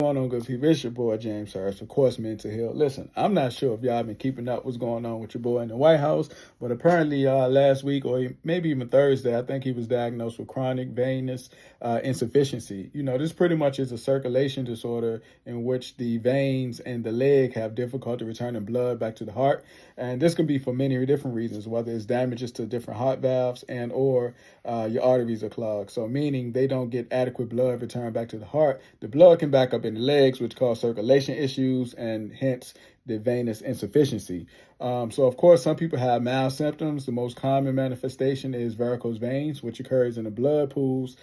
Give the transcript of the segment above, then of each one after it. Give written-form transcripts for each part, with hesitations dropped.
Going on, good people? It's your boy James Harris, of course, Mental Health. Listen, I'm not sure if y'all been keeping up what's going on with your boy in the White House, but apparently last week or maybe even Thursday, I think he was diagnosed with chronic venous insufficiency. You know, this pretty much is a circulation disorder in which the veins and the leg have difficulty returning blood back to the heart, and this can be for many different reasons, whether it's damages to different heart valves and or your arteries are clogged. So meaning they don't get adequate blood returned back to the heart. The blood can back up in the legs, which cause circulation issues and hence the venous insufficiency. So, of course, some people have mild symptoms. The most common manifestation is varicose veins, which occurs in the blood pools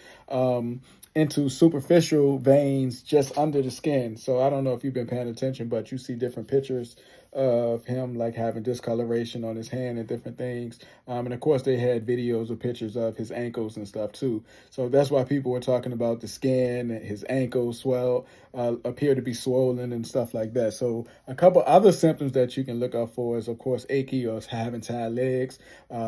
into superficial veins just under the skin. So I don't know if you've been paying attention, but you see different pictures of him like having discoloration on his hand and different things. And of course, they had videos or pictures of his ankles and stuff too. So that's why people were talking about the skin, his ankles appear to be swollen and stuff like that. So a couple other symptoms that you can look out for is, of course, achy or having tired legs,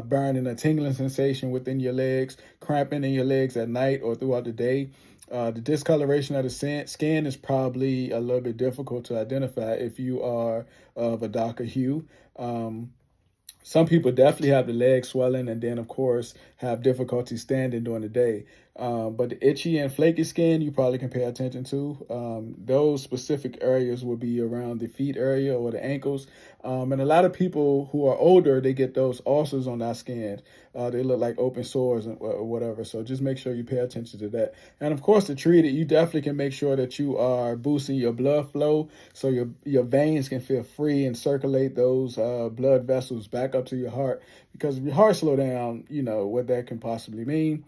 burning or tingling sensation within your legs, cramping in your legs at night or throughout the day. The discoloration of the skin is probably a little bit difficult to identify if you are of a darker hue. Some people definitely have the leg swelling and then, of course, have difficulty standing during the day. But the itchy and flaky skin, you probably can pay attention to. Those specific areas will be around the feet area or the ankles. And a lot of people who are older, they get those ulcers on their skin. They look like open sores or whatever. So just make sure you pay attention to that. And of course, to treat it, you definitely can make sure that you are boosting your blood flow so your veins can feel free and circulate those blood vessels back up to your heart. Because if your heart slow down, you know what that can possibly mean.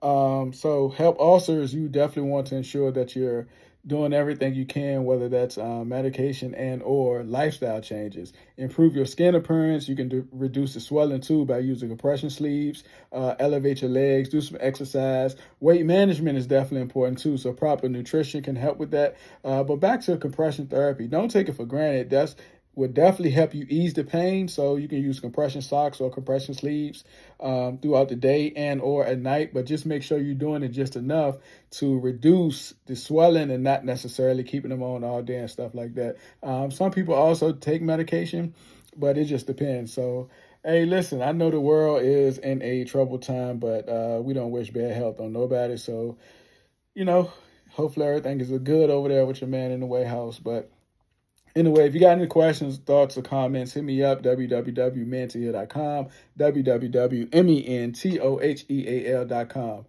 So help ulcers, you definitely want to ensure that you're doing everything you can, whether that's medication and or lifestyle changes. Improve your skin appearance. You can reduce the swelling too by using compression sleeves, elevate your legs, do some exercise. Weight management is definitely important too, so proper nutrition can help with that. But back to compression therapy, don't take it for granted. That's would definitely help you ease the pain. So you can use compression socks or compression sleeves throughout the day and or at night, but just make sure you're doing it just enough to reduce the swelling and not necessarily keeping them on all day and stuff like that. Some people also take medication, but it just depends. So, hey, listen, I know the world is in a troubled time, but we don't wish bad health on nobody. So, you know, hopefully everything is good over there with your man in the White House. But anyway, if you got any questions, thoughts, or comments, hit me up, www.mentoheal.com, www.mentoheal.com.